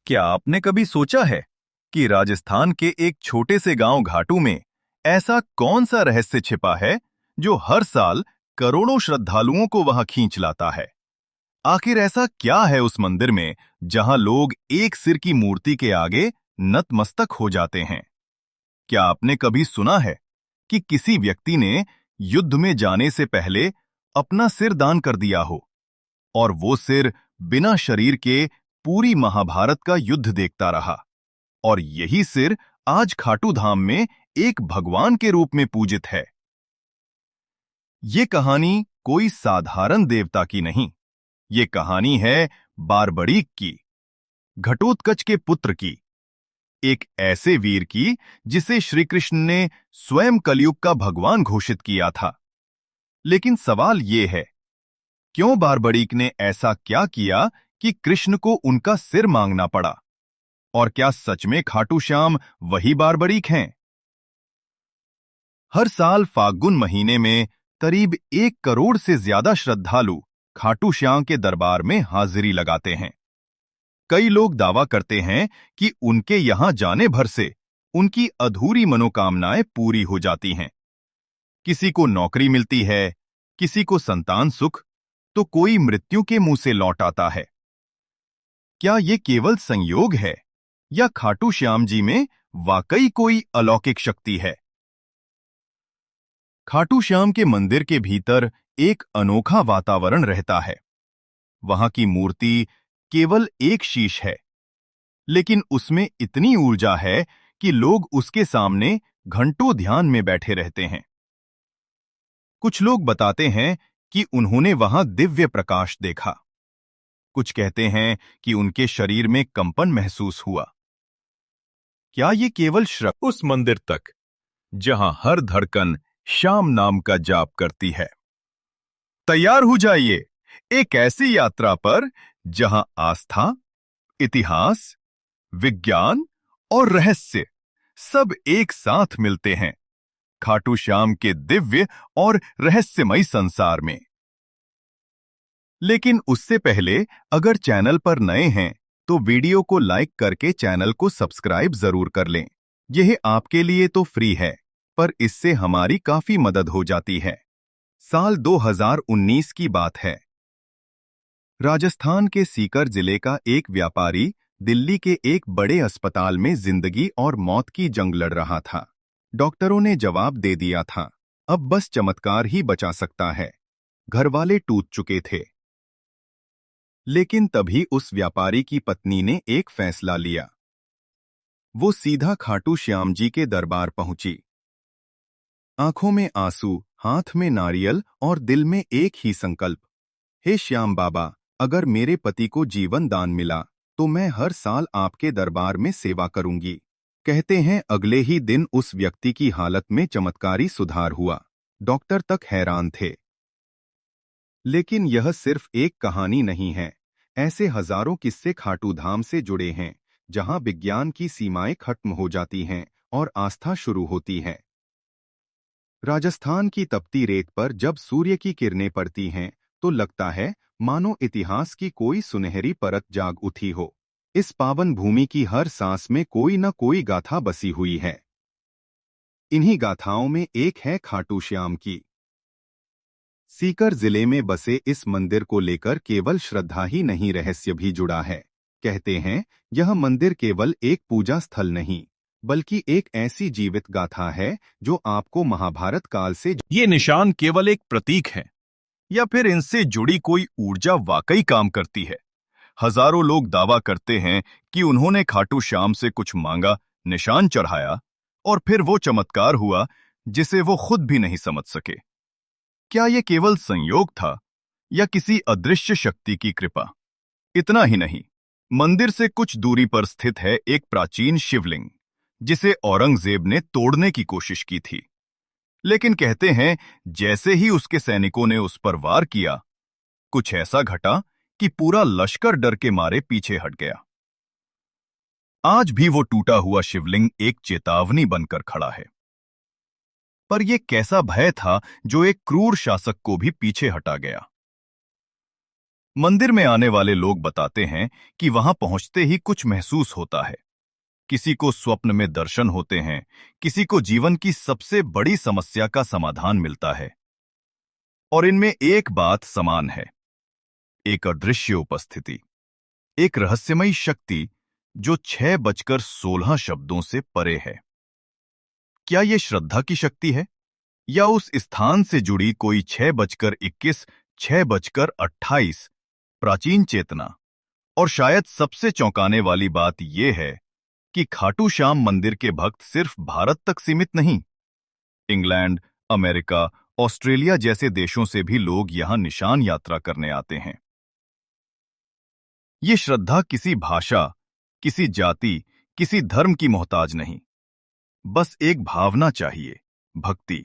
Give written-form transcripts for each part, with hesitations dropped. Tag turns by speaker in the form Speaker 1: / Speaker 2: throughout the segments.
Speaker 1: क्या आपने कभी सोचा है कि राजस्थान के एक छोटे से गांव घाटू में ऐसा कौन सा रहस्य छिपा है जो हर साल करोड़ों श्रद्धालुओं को वहां खींच लाता है? आखिर ऐसा क्या है उस मंदिर में जहां लोग एक सिर की मूर्ति के आगे नतमस्तक हो जाते हैं? क्या आपने कभी सुना है कि किसी व्यक्ति ने युद्ध में जाने से पहले अपना सिर दान कर दिया हो और वो सिर बिना शरीर के पूरी महाभारत का युद्ध देखता रहा, और यही सिर आज खाटू धाम में एक भगवान के रूप में पूजित है? ये कहानी कोई साधारण देवता की नहीं, ये कहानी है बारबड़ीक की, घटोत्कच के पुत्र की, एक ऐसे वीर की जिसे श्री कृष्ण ने स्वयं कलयुग का भगवान घोषित किया था। लेकिन सवाल ये है, क्यों बारबड़ीक ने ऐसा क्या किया कि कृष्ण को उनका सिर मांगना पड़ा? और क्या सच में खाटू श्याम वही बारबड़ीक हैं? हर साल फाल्गुन महीने में करीब 1 करोड़ से ज्यादा श्रद्धालु खाटू श्याम के दरबार में हाजिरी लगाते हैं। कई लोग दावा करते हैं कि उनके यहां जाने भर से उनकी अधूरी मनोकामनाएं पूरी हो जाती हैं। किसी को नौकरी मिलती है, किसी को संतान सुख, तो कोई मृत्यु के मुंह से लौट आता है। क्या ये केवल संयोग है या खाटू श्याम जी में वाकई कोई अलौकिक शक्ति है? खाटू श्याम के मंदिर के भीतर एक अनोखा वातावरण रहता है। वहां की मूर्ति केवल एक शीश है, लेकिन उसमें इतनी ऊर्जा है कि लोग उसके सामने घंटों ध्यान में बैठे रहते हैं। कुछ लोग बताते हैं कि उन्होंने वहां दिव्य प्रकाश देखा। कुछ कहते हैं कि उनके शरीर में कंपन महसूस हुआ। क्या ये केवल उस मंदिर तक जहां हर धड़कन श्याम नाम का जाप करती है? तैयार हो जाइए एक ऐसी यात्रा पर जहां आस्था, इतिहास, विज्ञान और रहस्य सब एक साथ मिलते हैं, खाटू श्याम के दिव्य और रहस्यमयी संसार में। लेकिन उससे पहले अगर चैनल पर नए हैं तो वीडियो को लाइक करके चैनल को सब्सक्राइब जरूर कर लें। यह आपके लिए तो फ्री है, पर इससे हमारी काफी मदद हो जाती है। साल 2019 की बात है। राजस्थान के सीकर जिले का एक व्यापारी दिल्ली के एक बड़े अस्पताल में जिंदगी और मौत की जंग लड़ रहा था। डॉक्टरों ने जवाब दे दिया था, अब बस चमत्कार ही बचा सकता है। घरवाले टूट चुके थे। लेकिन तभी उस व्यापारी की पत्नी ने एक फैसला लिया। वो सीधा खाटू श्याम जी के दरबार पहुंची। आंखों में आंसू, हाथ में नारियल और दिल में एक ही संकल्प, हे श्याम बाबा, अगर मेरे पति को जीवन दान मिला तो मैं हर साल आपके दरबार में सेवा करूंगी। कहते हैं अगले ही दिन उस व्यक्ति की हालत में चमत्कारी सुधार हुआ। डॉक्टर तक हैरान थे। लेकिन यह सिर्फ एक कहानी नहीं है। ऐसे हजारों किस्से खाटू धाम से जुड़े हैं, जहां विज्ञान की सीमाएं खत्म हो जाती हैं और आस्था शुरू होती है। राजस्थान की तपती रेत पर जब सूर्य की किरणें पड़ती हैं तो लगता है मानो इतिहास की कोई सुनहरी परत जाग उठी हो। इस पावन भूमि की हर सांस में कोई न कोई गाथा बसी हुई है। इन्हीं गाथाओं में एक है खाटू श्याम की। सीकर जिले में बसे इस मंदिर को लेकर केवल श्रद्धा ही नहीं, रहस्य भी जुड़ा है। कहते हैं यह मंदिर केवल एक पूजा स्थल नहीं, बल्कि एक ऐसी जीवित गाथा है जो आपको महाभारत काल से। ये निशान केवल एक प्रतीक है या फिर इनसे जुड़ी कोई ऊर्जा वाकई काम करती है? हजारों लोग दावा करते हैं कि उन्होंने खाटू श्याम से कुछ मांगा, निशान चढ़ाया और फिर वो चमत्कार हुआ जिसे वो खुद भी नहीं समझ सके। क्या यह केवल संयोग था या किसी अदृश्य शक्ति की कृपा? इतना ही नहीं, मंदिर से कुछ दूरी पर स्थित है एक प्राचीन शिवलिंग जिसे औरंगजेब ने तोड़ने की कोशिश की थी। लेकिन कहते हैं जैसे ही उसके सैनिकों ने उस पर वार किया, कुछ ऐसा घटा कि पूरा लश्कर डर के मारे पीछे हट गया। आज भी वो टूटा हुआ शिवलिंग एक चेतावनी बनकर खड़ा है। पर यह कैसा भय था जो एक क्रूर शासक को भी पीछे हटा गया?
Speaker 2: मंदिर में आने वाले लोग बताते हैं कि वहां पहुंचते ही कुछ महसूस होता है। किसी को स्वप्न में दर्शन होते हैं, किसी को जीवन की सबसे बड़ी समस्या का समाधान मिलता है। और इनमें एक बात समान है, एक अदृश्य उपस्थिति, एक रहस्यमयी शक्ति जो 6:16 शब्दों से परे है। क्या यह श्रद्धा की शक्ति है या उस स्थान से जुड़ी कोई 6:21, 6:28 प्राचीन चेतना? और शायद सबसे चौंकाने वाली बात यह है कि खाटू श्याम मंदिर के भक्त सिर्फ भारत तक सीमित नहीं, इंग्लैंड, अमेरिका, ऑस्ट्रेलिया जैसे देशों से भी लोग यहां निशान यात्रा करने आते हैं। ये श्रद्धा किसी भाषा, किसी जाति, किसी धर्म की मोहताज नहीं, बस एक भावना चाहिए, भक्ति।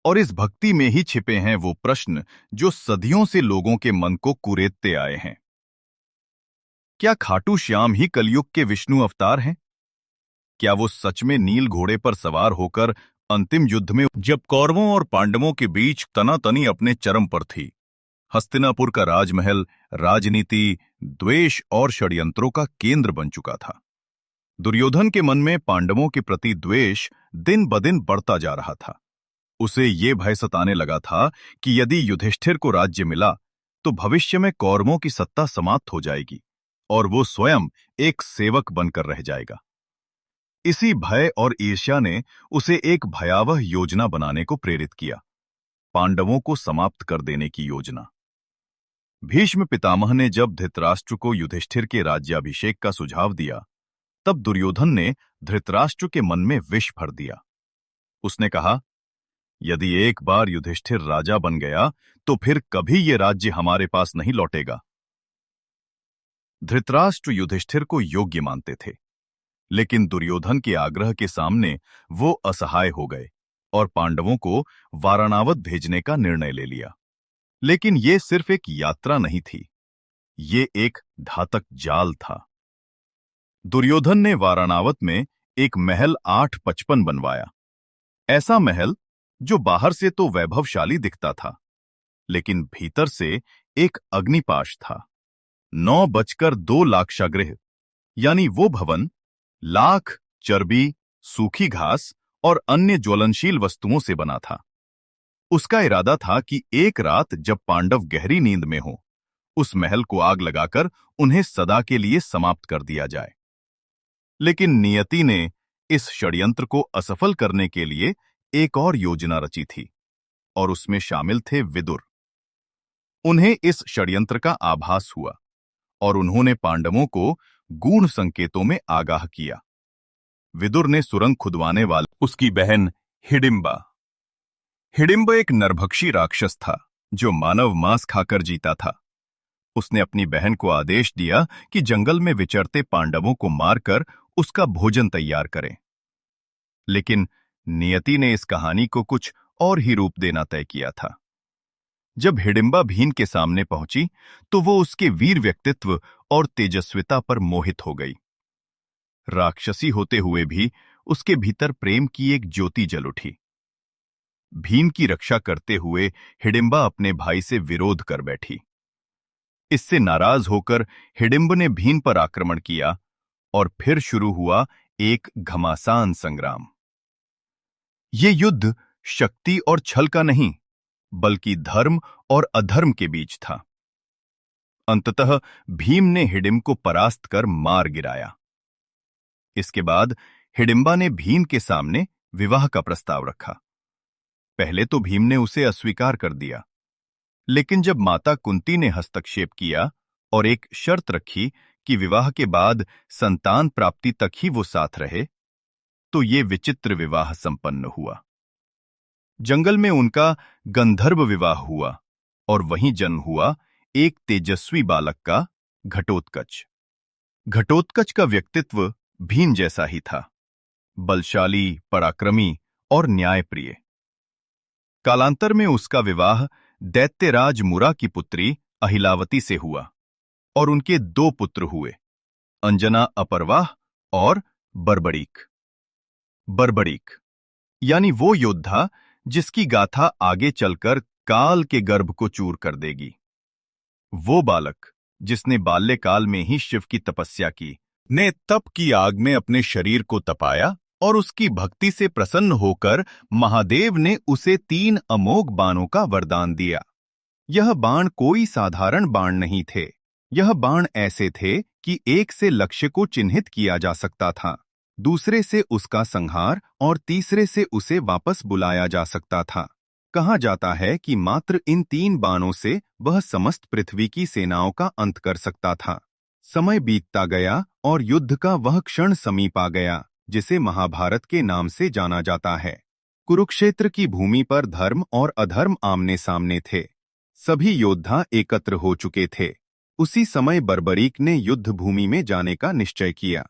Speaker 2: और इस भक्ति में ही छिपे हैं वो प्रश्न जो सदियों से लोगों के मन को कुरेदते आए हैं। क्या खाटू श्याम ही कलयुग के विष्णु अवतार हैं? क्या वो सच में नील घोड़े पर सवार होकर अंतिम युद्ध में, जब कौरवों और पांडवों के बीच तनातनी अपने चरम पर थी, हस्तिनापुर का राजमहल राजनीति, द्वेष और षड्यंत्रों का केंद्र बन चुका था। दुर्योधन के मन में पांडवों के प्रति द्वेष दिन ब दिन बढ़ता जा रहा था। उसे ये भय सताने लगा था कि यदि युधिष्ठिर को राज्य मिला तो भविष्य में कौरवों की सत्ता समाप्त हो जाएगी और वो स्वयं एक सेवक बनकर रह जाएगा। इसी भय और ईर्ष्या ने उसे एक भयावह योजना बनाने को प्रेरित किया, पांडवों को समाप्त कर देने की योजना। भीष्म पितामह ने जब धृतराष्ट्र को युधिष्ठिर के राज्याभिषेक का सुझाव दिया, तब दुर्योधन ने धृतराष्ट्र के मन में विष भर दिया। उसने कहा, यदि एक बार युधिष्ठिर राजा बन गया तो फिर कभी ये राज्य हमारे पास नहीं लौटेगा। धृतराष्ट्र युधिष्ठिर को योग्य मानते थे, लेकिन दुर्योधन के आग्रह के सामने वो असहाय हो गए और पांडवों को वाराणावत भेजने का निर्णय ले लिया। लेकिन ये सिर्फ एक यात्रा नहीं थी, ये एक घातक जाल था। दुर्योधन ने वाराणावत में एक महल 855 बनवाया। ऐसा महल जो बाहर से तो वैभवशाली दिखता था, लेकिन भीतर से एक अग्निपाश था। 9:02 लाक्षागृह, यानी वो भवन लाख, चर्बी, सूखी घास और अन्य ज्वलनशील वस्तुओं से बना था। उसका इरादा था कि एक रात जब पांडव गहरी नींद में हो, उस महल को आग लगाकर उन्हें सदा के लिए समाप्त कर दिया जाए। लेकिन नियति ने इस षड्यंत्र को असफल करने के लिए एक और योजना रची थी, और उसमें शामिल थे विदुर। उन्हें इस षड्यंत्र का आभास हुआ और उन्होंने पांडवों को गूढ़ संकेतों में आगाह किया। विदुर ने सुरंग खुदवाने वाले उसकी बहन हिडिंबा। हिडिंब एक नरभक्षी राक्षस था जो मानव मांस खाकर जीता था। उसने अपनी बहन को आदेश दिया कि जंगल में विचरते पांडवों को मारकर उसका भोजन तैयार करें। लेकिन नियति ने इस कहानी को कुछ और ही रूप देना तय किया था। जब हिडिंबा भीम के सामने पहुंची तो वो उसके वीर व्यक्तित्व और तेजस्विता पर मोहित हो गई। राक्षसी होते हुए भी उसके भीतर प्रेम की एक ज्योति जल उठी। भीम की रक्षा करते हुए हिडिंबा अपने भाई से विरोध कर बैठी। इससे नाराज होकर हिडिंब ने भीम पर आक्रमण किया और फिर शुरू हुआ एक घमासान संग्राम। ये युद्ध शक्ति और छल का नहीं, बल्कि धर्म और अधर्म के बीच था। अंततः भीम ने हिडिंब को परास्त कर मार गिराया। इसके बाद हिडिंबा ने भीम के सामने विवाह का प्रस्ताव रखा। पहले तो भीम ने उसे अस्वीकार कर दिया, लेकिन जब माता कुंती ने हस्तक्षेप किया और एक शर्त रखी कि विवाह के बाद संतान प्राप्ति तक ही वो साथ रहे, तो ये विचित्र विवाह संपन्न हुआ। जंगल में उनका गंधर्व विवाह हुआ और वहीं जन्म हुआ एक तेजस्वी बालक का, घटोत्कच। घटोत्कच का व्यक्तित्व भीम जैसा ही था, बलशाली, पराक्रमी और न्यायप्रिय। कालांतर में उसका विवाह दैत्यराज मुरा की पुत्री अहिलावती से हुआ और उनके 2 पुत्र हुए, अंजना अपर्वाह और बर्बरीक। बर्बरीक यानी वो योद्धा जिसकी गाथा आगे चलकर काल के गर्भ को चूर कर देगी। वो बालक जिसने बाल्यकाल में ही शिव की तपस्या की, ने तप की आग में अपने शरीर को तपाया और उसकी भक्ति से प्रसन्न होकर महादेव ने उसे 3 अमोघ बाणों का वरदान दिया। यह बाण कोई साधारण बाण नहीं थे। यह बाण ऐसे थे कि एक से लक्ष्य को चिन्हित किया जा सकता था, दूसरे से उसका संहार और तीसरे से उसे वापस बुलाया जा सकता था। कहा जाता है कि मात्र इन 3 बाणों से वह समस्त पृथ्वी की सेनाओं का अंत कर सकता था। समय बीतता गया और युद्ध का वह क्षण समीप आ गया जिसे महाभारत के नाम से जाना जाता है। कुरुक्षेत्र की भूमि पर धर्म और अधर्म आमने सामने थे। सभी योद्धा एकत्र हो चुके थे। उसी समय बर्बरीक ने युद्ध भूमि में जाने का निश्चय किया।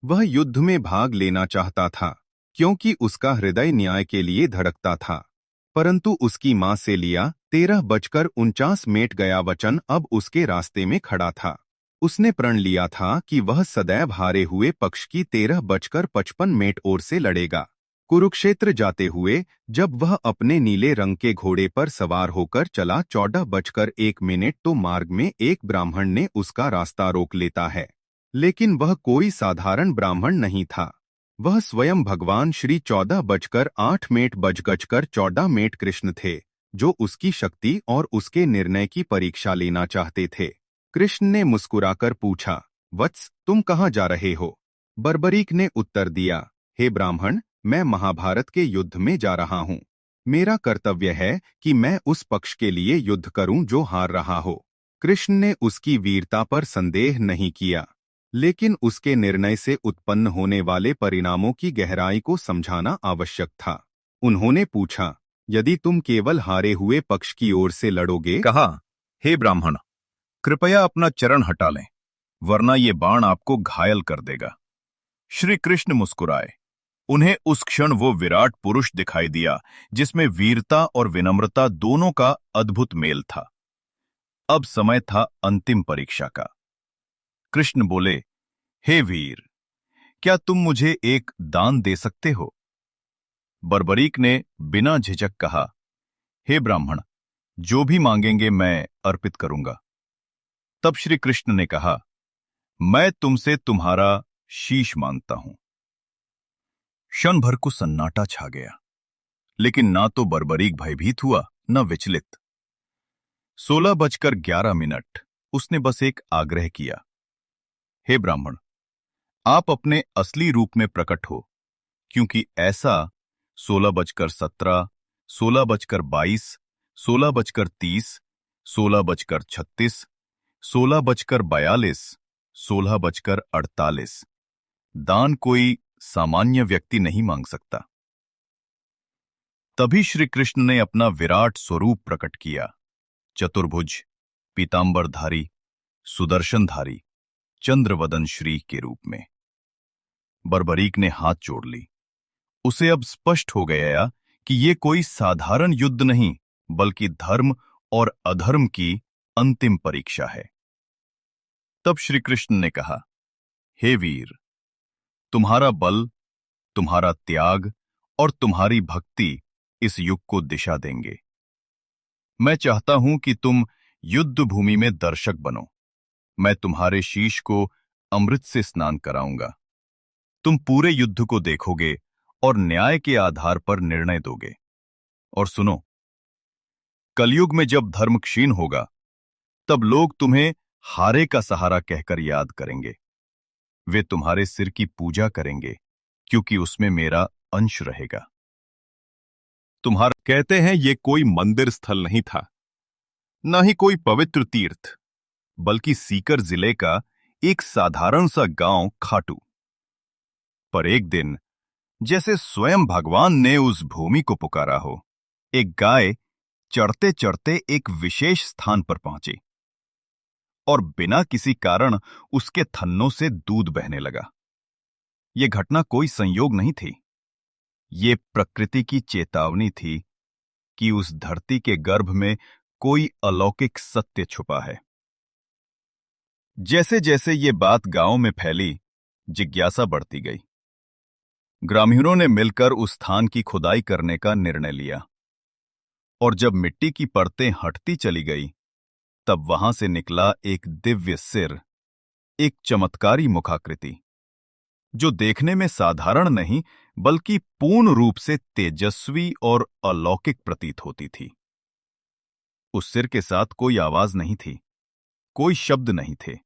Speaker 2: वह युद्ध में भाग लेना चाहता था क्योंकि उसका हृदय न्याय के लिए धड़कता था। परंतु उसकी मां से लिया 13:49 गया वचन अब उसके रास्ते में खड़ा था। उसने प्रण लिया था कि वह सदैव हारे हुए पक्ष की 13:55 ओर से लड़ेगा। कुरुक्षेत्र जाते हुए जब वह अपने नीले रंग के घोड़े पर सवार होकर चला 14:01 तो मार्ग में एक ब्राह्मण ने उसका रास्ता रोक लेता है। लेकिन वह कोई साधारण ब्राह्मण नहीं था। वह स्वयं भगवान श्री 14:08 कृष्ण थे, जो उसकी शक्ति और उसके निर्णय की परीक्षा लेना चाहते थे। कृष्ण ने मुस्कुराकर पूछा, वत्स, तुम कहाँ जा रहे हो? बर्बरीक ने उत्तर दिया, हे ब्राह्मण, मैं महाभारत के युद्ध में जा रहा हूँ। मेरा कर्तव्य है कि मैं उस पक्ष के लिए युद्ध करूं जो हार रहा हो। कृष्ण ने उसकी वीरता पर संदेह नहीं किया, लेकिन उसके निर्णय से उत्पन्न होने वाले परिणामों की गहराई को समझाना आवश्यक था। उन्होंने पूछा, यदि तुम केवल हारे हुए पक्ष की ओर से लड़ोगे?
Speaker 3: कहा, हे ब्राह्मण, कृपया अपना चरण हटा लें, वरना ये बाण आपको घायल कर देगा।
Speaker 2: श्री कृष्ण मुस्कुराए। उन्हें उस क्षण वो विराट पुरुष दिखाई दिया जिसमें वीरता और विनम्रता दोनों का अद्भुत मेल था। अब समय था अंतिम परीक्षा का। कृष्ण बोले, हे वीर, क्या तुम मुझे एक दान दे सकते हो? बर्बरीक ने बिना झिझक कहा, हे ब्राह्मण, जो भी मांगेंगे मैं अर्पित करूंगा। तब श्री कृष्ण ने कहा, मैं तुमसे तुम्हारा शीश मांगता हूं। क्षण भर को सन्नाटा छा गया, लेकिन ना तो बर्बरीक भयभीत हुआ न विचलित। 16:11 उसने बस एक आग्रह किया, हे ब्राह्मण, आप अपने असली रूप में प्रकट हो, क्योंकि ऐसा 16:17, 16:22, 16:30, 16:36, 16:42, 16:48 दान कोई सामान्य व्यक्ति नहीं मांग सकता। तभी श्री कृष्ण ने अपना विराट स्वरूप प्रकट किया, चतुर्भुज, पीतांबरधारी, सुदर्शनधारी, चंद्रवदन श्री के रूप में। बर्बरीक ने हाथ जोड़ ली। उसे अब स्पष्ट हो गया कि ये कोई साधारण युद्ध नहीं, बल्कि धर्म और अधर्म की अंतिम परीक्षा है। तब श्री कृष्ण ने कहा, हे वीर, तुम्हारा बल, तुम्हारा त्याग और तुम्हारी भक्ति इस युग को दिशा देंगे। मैं चाहता हूं कि तुम युद्ध भूमि में दर्शक बनो। मैं तुम्हारे शीश को अमृत से स्नान कराऊंगा। तुम पूरे युद्ध को देखोगे और न्याय के आधार पर निर्णय दोगे। और सुनो, कलयुग में जब धर्म क्षीण होगा, तब लोग तुम्हें हारे का सहारा कहकर याद करेंगे। वे तुम्हारे सिर की पूजा करेंगे, क्योंकि उसमें मेरा अंश रहेगा। तुम्हारा कहते हैं ये कोई मंदिर स्थल नहीं था, न ही कोई पवित्र तीर्थ, बल्कि सीकर जिले का एक साधारण सा गांव खाटू। पर एक दिन, जैसे स्वयं भगवान ने उस भूमि को पुकारा हो, एक गाय चढ़ते चढ़ते एक विशेष स्थान पर पहुंची और बिना किसी कारण उसके थन्नों से दूध बहने लगा। यह घटना कोई संयोग नहीं थी। ये प्रकृति की चेतावनी थी कि उस धरती के गर्भ में कोई अलौकिक सत्य छुपा है। जैसे जैसे ये बात गांव में फैली, जिज्ञासा बढ़ती गई। ग्रामीणों ने मिलकर उस स्थान की खुदाई करने का निर्णय लिया, और जब मिट्टी की परतें हटती चली गई, तब वहां से निकला एक दिव्य सिर, एक चमत्कारी मुखाकृति, जो देखने में साधारण नहीं बल्कि पूर्ण रूप से तेजस्वी और अलौकिक प्रतीत होती थी। उस सिर के साथ कोई आवाज नहीं थी, कोई शब्द नहीं थे,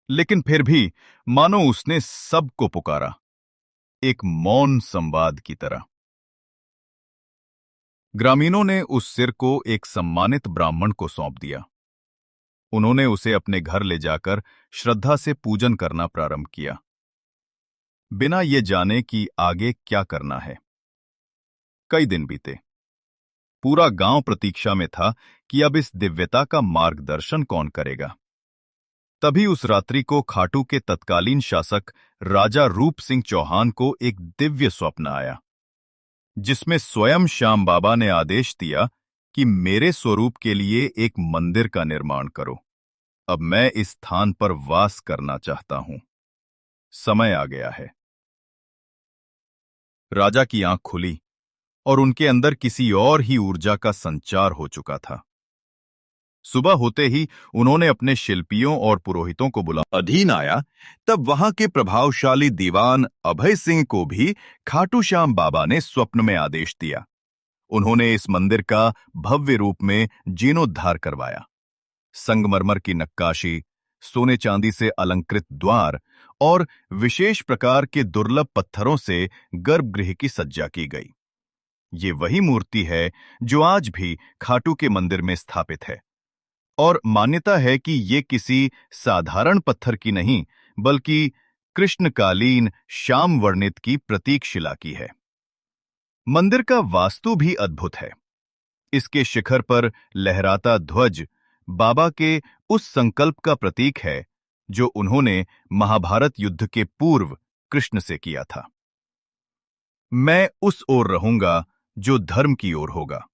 Speaker 2: लेकिन फिर भी मानो उसने सबको पुकारा, एक मौन संवाद की तरह। ग्रामीणों ने उस सिर को एक सम्मानित ब्राह्मण को सौंप दिया। उन्होंने उसे अपने घर ले जाकर श्रद्धा से पूजन करना प्रारंभ किया, बिना ये जाने कि आगे क्या करना है। कई दिन बीते। पूरा गांव प्रतीक्षा में था कि अब इस दिव्यता का मार्गदर्शन कौन करेगा। तभी उस रात्रि को खाटू के तत्कालीन शासक राजा रूप सिंह चौहान को एक दिव्य स्वप्न आया, जिसमें स्वयं श्याम बाबा ने आदेश दिया कि मेरे स्वरूप के लिए एक मंदिर का निर्माण करो। अब मैं इस स्थान पर वास करना चाहता हूं। समय आ गया है। राजा की आंख खुली और उनके अंदर किसी और ही ऊर्जा का संचार हो चुका था। सुबह होते ही उन्होंने अपने शिल्पियों और पुरोहितों को बुला अधीन आया। तब वहां के प्रभावशाली दीवान अभय सिंह को भी खाटू श्याम बाबा ने स्वप्न में आदेश दिया। उन्होंने इस मंदिर का भव्य रूप में जीर्णोद्धार करवाया। संगमरमर की नक्काशी, सोने चांदी से अलंकृत द्वार और विशेष प्रकार के दुर्लभ पत्थरों से गर्भगृह की सज्जा की गई। ये वही मूर्ति है जो आज भी खाटू के मंदिर में स्थापित है, और मान्यता है कि ये किसी साधारण पत्थर की नहीं बल्कि कृष्णकालीन श्याम वर्णित की प्रतीक शिला की है। मंदिर का वास्तु भी अद्भुत है। इसके शिखर पर लहराता ध्वज बाबा के उस संकल्प का प्रतीक है जो उन्होंने महाभारत युद्ध के पूर्व कृष्ण से किया था। मैं उस ओर रहूंगा जो धर्म की ओर होगा।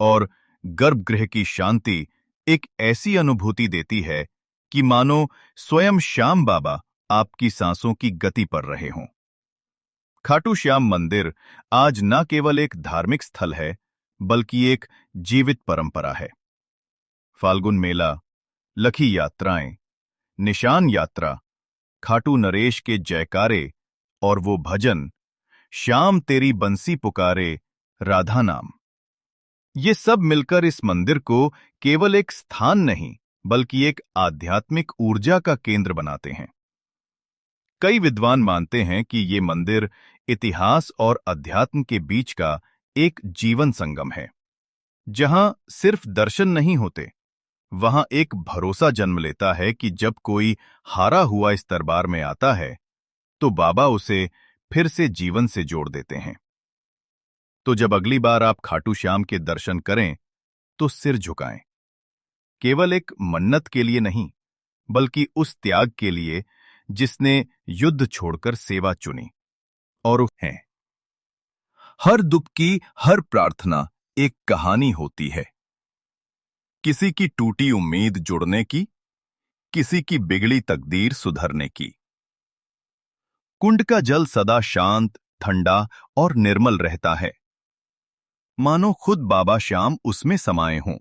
Speaker 2: और गर्भगृह की शांति एक ऐसी अनुभूति देती है कि मानो स्वयं श्याम बाबा आपकी सांसों की गति पर रहे हों। खाटू श्याम मंदिर आज न केवल एक धार्मिक स्थल है बल्कि एक जीवित परंपरा है। फाल्गुन मेला, लखी यात्राएं, निशान यात्रा, खाटू नरेश के जयकारे और वो भजन, श्याम तेरी बंसी पुकारे, राधा नाम, ये सब मिलकर इस मंदिर को केवल एक स्थान नहीं बल्कि एक आध्यात्मिक ऊर्जा का केंद्र बनाते हैं। कई विद्वान मानते हैं कि ये मंदिर इतिहास और अध्यात्म के बीच का एक जीवन संगम है, जहां सिर्फ दर्शन नहीं होते, वहां एक भरोसा जन्म लेता है कि जब कोई हारा हुआ इस दरबार में आता है तो बाबा उसे फिर से जीवन से जोड़ देते हैं। तो जब अगली बार आप खाटू श्याम के दर्शन करें तो सिर झुकाएं, केवल एक मन्नत के लिए नहीं बल्कि उस त्याग के लिए जिसने युद्ध छोड़कर सेवा चुनी। और है हर दुख की हर प्रार्थना एक कहानी होती है, किसी की टूटी उम्मीद जुड़ने की, किसी की बिगड़ी तकदीर सुधरने की। कुंड का जल सदा शांत, ठंडा और निर्मल रहता है, मानो खुद बाबा श्याम उसमें समाये हों।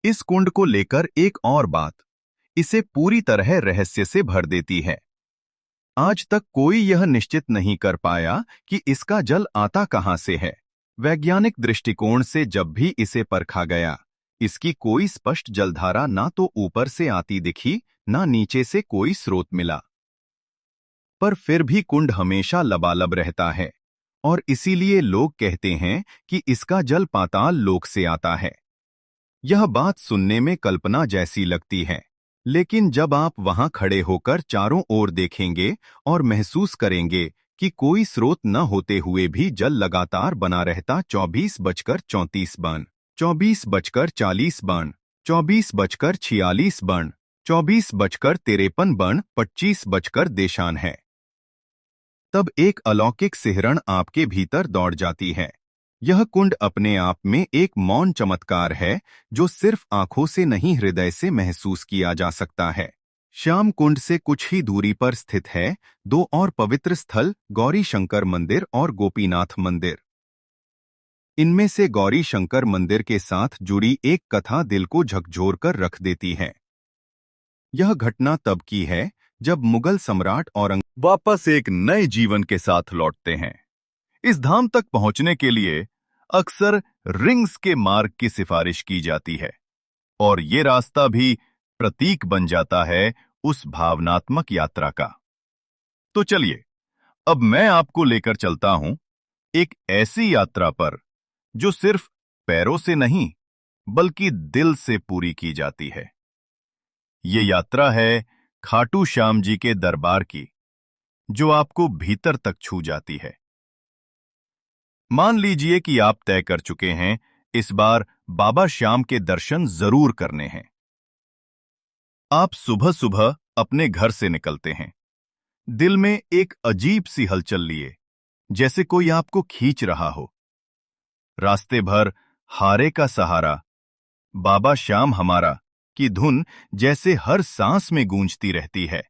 Speaker 2: इस कुंड को लेकर एक और बात इसे पूरी तरह रहस्य से भर देती है। आज तक कोई यह निश्चित नहीं कर पाया कि इसका जल आता कहां से है। वैज्ञानिक दृष्टिकोण से जब भी इसे परखा गया, इसकी कोई स्पष्ट जलधारा ना तो ऊपर से आती दिखी, ना नीचे से कोई स्रोत मिला। पर फिर भी कुंड हमेशा लबालब रहता है, और इसीलिए लोग कहते हैं कि इसका जल पाताल लोक से आता है। यह बात सुनने में कल्पना जैसी लगती है, लेकिन जब आप वहां खड़े होकर चारों ओर देखेंगे और महसूस करेंगे कि कोई स्रोत न होते हुए भी जल लगातार बना रहता 24:34 बन, 24:40 बन, 24:46 बन, 24:53 बन, 25:देशान है, तब एक अलौकिक सिहरण आपके भीतर दौड़ जाती है। यह कुंड अपने आप में एक मौन चमत्कार है जो सिर्फ आंखों से नहीं हृदय से महसूस किया जा सकता है। श्याम कुंड से कुछ ही दूरी पर स्थित है दो और पवित्र स्थल, गौरी शंकर मंदिर और गोपीनाथ मंदिर।
Speaker 1: इनमें से गौरी शंकर मंदिर के साथ जुड़ी एक कथा दिल को झकझोर कर रख देती है। यह घटना तब की है जब मुगल सम्राट औरंगजेब
Speaker 2: वापस एक नए जीवन के साथ लौटते हैं। इस धाम तक पहुंचने के लिए अक्सर रिंग्स के मार्ग की सिफारिश की जाती है और ये रास्ता भी प्रतीक बन जाता है उस भावनात्मक यात्रा का। तो चलिए, अब मैं आपको लेकर चलता हूं एक ऐसी यात्रा पर जो सिर्फ पैरों से नहीं बल्कि दिल से पूरी की जाती है। ये यात्रा है खाटू श्याम जी के दरबार की, जो आपको भीतर तक छू जाती है। मान लीजिए कि आप तय कर चुके हैं इस बार बाबा श्याम के दर्शन जरूर करने हैं। आप सुबह सुबह अपने घर से निकलते हैं, दिल में एक अजीब सी हलचल लिए, जैसे कोई आपको खींच रहा हो। रास्ते भर हारे का सहारा, बाबा श्याम हमारा की धुन जैसे हर सांस में गूंजती रहती है।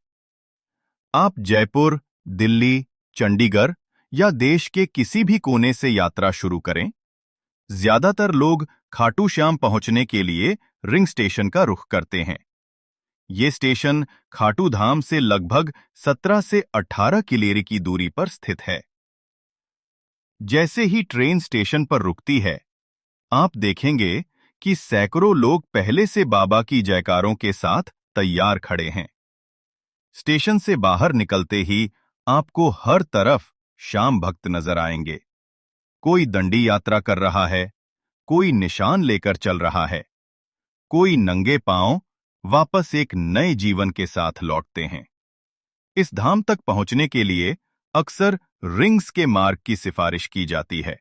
Speaker 2: आप जयपुर, दिल्ली, चंडीगढ़ या देश के किसी भी कोने से यात्रा शुरू करें, ज्यादातर लोग खाटू श्याम पहुंचने के लिए रिंग स्टेशन का रुख करते हैं। ये स्टेशन खाटू धाम से लगभग 17 से 18 किलोमीटर की दूरी पर स्थित है। जैसे ही ट्रेन स्टेशन पर रुकती है, आप देखेंगे कि सैकड़ों लोग पहले से बाबा की जयकारों के साथ तैयार खड़े हैं। स्टेशन से बाहर निकलते ही आपको हर तरफ श्याम भक्त नजर आएंगे। कोई दंडी यात्रा कर रहा है, कोई निशान लेकर चल रहा है, कोई नंगे पांव वापस एक नए जीवन के साथ लौटते हैं। इस धाम तक पहुंचने के लिए अक्सर रिंग्स के मार्ग की सिफारिश की जाती है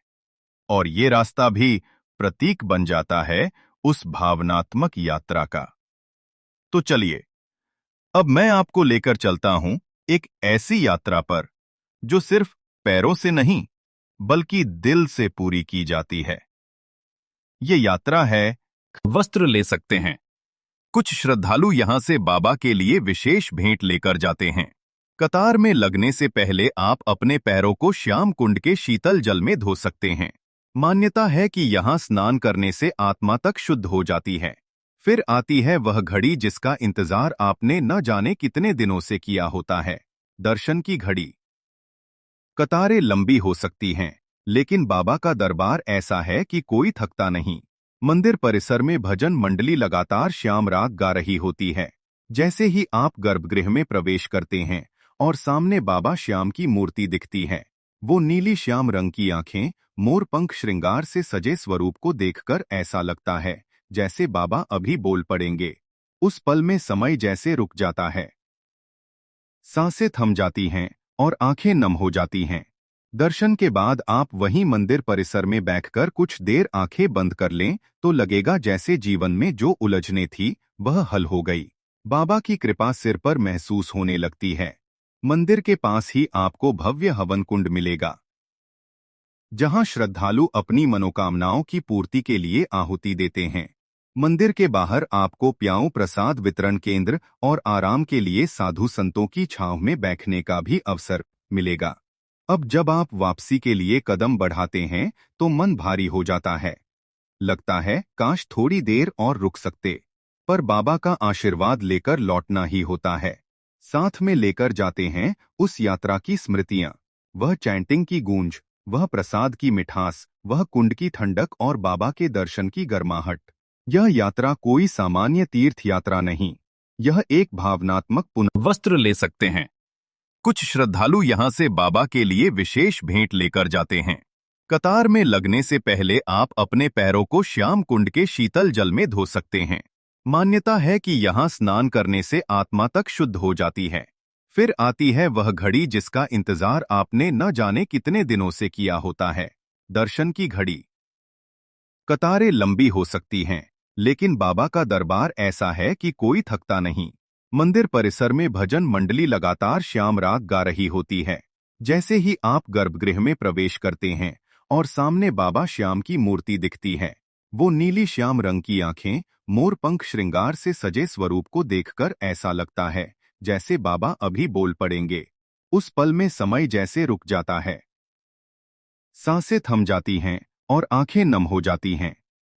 Speaker 2: और ये रास्ता भी प्रतीक बन जाता है उस भावनात्मक यात्रा का। तो चलिए, अब मैं आपको लेकर चलता हूं एक ऐसी यात्रा पर जो सिर्फ पैरों से नहीं बल्कि दिल से पूरी की जाती है। ये यात्रा है वस्त्र ले सकते हैं। कुछ श्रद्धालु यहां से बाबा के लिए विशेष भेंट लेकर जाते हैं। कतार में लगने से पहले आप अपने पैरों को श्याम कुंड के शीतल जल में धो सकते हैं। मान्यता है कि यहां स्नान करने से आत्मा तक शुद्ध हो जाती है। फिर आती है वह घड़ी जिसका इंतजार आपने न जाने कितने दिनों से किया होता है, दर्शन की घड़ी। कतारें लंबी हो सकती हैं, लेकिन बाबा का दरबार ऐसा है कि कोई थकता नहीं। मंदिर परिसर में भजन मंडली लगातार श्याम राग गा रही होती है। जैसे ही आप गर्भगृह में प्रवेश करते हैं और सामने बाबा श्याम की मूर्ति दिखती है, वो नीली श्याम रंग की आंखें, मोर पंख श्रृंगार से सजे स्वरूप को देखकर ऐसा लगता है जैसे बाबा अभी बोल पड़ेंगे। उस पल में समय जैसे रुक जाता है, सांसें थम जाती हैं और आंखें नम हो जाती हैं। दर्शन के बाद आप वहीं मंदिर परिसर में बैठकर कुछ देर आंखें बंद कर लें तो लगेगा जैसे जीवन में जो उलझने थी वह हल हो गई। बाबा की कृपा सिर पर महसूस होने लगती है। मंदिर के पास ही आपको भव्य हवन कुंड मिलेगा, जहां श्रद्धालु अपनी मनोकामनाओं की पूर्ति के लिए आहुति देते हैं। मंदिर के बाहर आपको प्याऊ प्रसाद वितरण केंद्र और आराम के लिए साधु संतों की छांव में बैठने का भी अवसर मिलेगा। अब जब आप वापसी के लिए कदम बढ़ाते हैं तो मन भारी हो जाता है। लगता है काश थोड़ी देर और रुक सकते, पर बाबा का आशीर्वाद लेकर लौटना ही होता है। साथ में लेकर जाते हैं उस यात्रा की स्मृतियां, वह चैंटिंग की गूंज, वह प्रसाद की मिठास, वह कुंड की ठंडक और बाबा के दर्शन की गर्माहट। यह यात्रा कोई सामान्य तीर्थ यात्रा नहीं, यह एक भावनात्मक वस्त्र ले सकते हैं। कुछ श्रद्धालु यहां से बाबा के लिए विशेष भेंट लेकर जाते हैं। कतार में लगने से पहले आप अपने पैरों को श्याम कुंड के शीतल जल में धो सकते हैं। मान्यता है कि यहां स्नान करने से आत्मा तक शुद्ध हो जाती है। फिर आती है वह घड़ी जिसका इंतजार आपने न जाने कितने दिनों से किया होता है, दर्शन की घड़ी। कतारें लंबी हो सकती हैं, लेकिन बाबा का दरबार ऐसा है कि कोई थकता नहीं। मंदिर परिसर में भजन मंडली लगातार श्याम राग गा रही होती है। जैसे ही आप गर्भगृह में प्रवेश करते हैं और सामने बाबा श्याम की मूर्ति दिखती है, वो नीली श्याम रंग की आंखें, मोर पंख श्रृंगार से सजे स्वरूप को देखकर ऐसा लगता है जैसे बाबा अभी बोल पड़ेंगे। उस पल में समय जैसे रुक जाता है, सांसें थम जाती हैं
Speaker 1: और आंखें नम हो जाती हैं।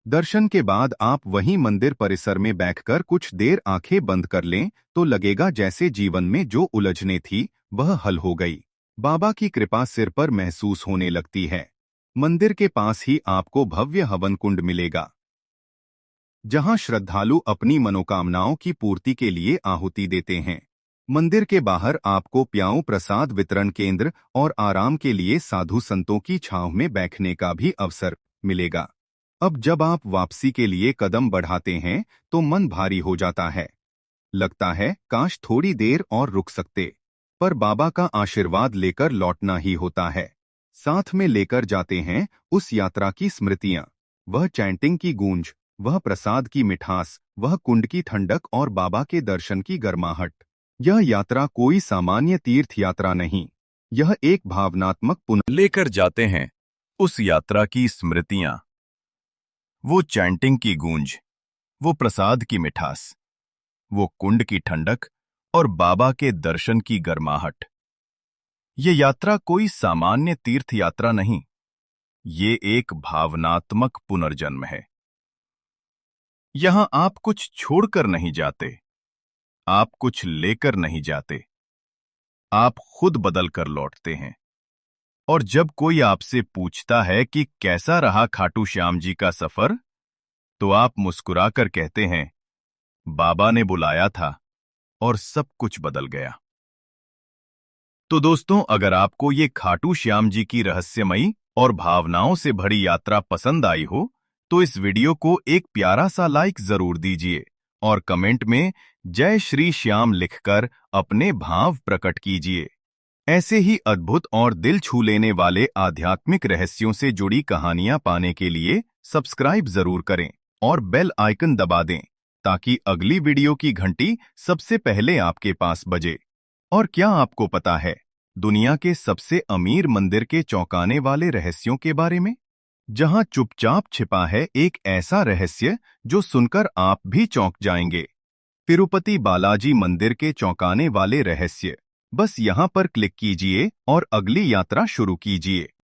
Speaker 1: दर्शन के बाद आप वहीं मंदिर परिसर में बैठकर कुछ देर आंखें बंद कर लें तो लगेगा जैसे जीवन में जो उलझने थी वह हल हो गई। बाबा की कृपा सिर पर महसूस होने लगती है। मंदिर के पास ही आपको भव्य हवन कुंड मिलेगा, जहां श्रद्धालु अपनी मनोकामनाओं की पूर्ति के लिए आहुति देते हैं। मंदिर के बाहर आपको प्याऊ प्रसाद वितरण केंद्र और आराम के लिए साधु संतों की छांव में बैठने का भी अवसर मिलेगा। अब जब आप वापसी के लिए कदम बढ़ाते हैं तो मन भारी हो जाता है। लगता है काश थोड़ी देर और रुक सकते, पर बाबा का आशीर्वाद लेकर लौटना ही होता है। साथ में लेकर जाते हैं उस यात्रा की स्मृतियां, वह चैंटिंग की गूंज, वह प्रसाद की मिठास, वह कुंड की ठंडक और बाबा के दर्शन की गर्माहट। यह यात्रा कोई सामान्य तीर्थ यात्रा नहीं, यह एक भावनात्मक
Speaker 2: लेकर जाते हैं उस यात्रा की स्मृतियां, वो चैंटिंग की गूंज, वो प्रसाद की मिठास, वो कुंड की ठंडक और बाबा के दर्शन की गर्माहट। ये यात्रा कोई सामान्य तीर्थ यात्रा नहीं, ये एक भावनात्मक पुनर्जन्म है। यहां आप कुछ छोड़कर नहीं जाते, आप कुछ लेकर नहीं जाते, आप खुद बदल कर लौटते हैं। और जब कोई आपसे पूछता है कि कैसा रहा खाटू श्याम जी का सफर, तो आप मुस्कुराकर कहते हैं, बाबा ने बुलाया था और सब कुछ बदल गया। तो दोस्तों, अगर आपको ये खाटू श्याम जी की रहस्यमयी और भावनाओं से भरी यात्रा पसंद आई हो, तो इस वीडियो को एक प्यारा सा लाइक जरूर दीजिए और कमेंट में जय श्री श्याम लिखकर अपने भाव प्रकट कीजिए। ऐसे ही अद्भुत और दिल छू लेने वाले आध्यात्मिक रहस्यों से जुड़ी कहानियां पाने के लिए सब्सक्राइब जरूर करें और बेल आइकन दबा दें, ताकि अगली वीडियो की घंटी सबसे पहले आपके पास बजे। और क्या आपको पता है दुनिया के सबसे अमीर मंदिर के चौंकाने वाले रहस्यों के बारे में, जहां चुपचाप छिपा है एक ऐसा रहस्य जो सुनकर आप भी चौंक जाएंगे। तिरुपति बालाजी मंदिर के चौंकाने वाले रहस्य। बस यहां पर क्लिक कीजिए और अगली यात्रा शुरू कीजिए।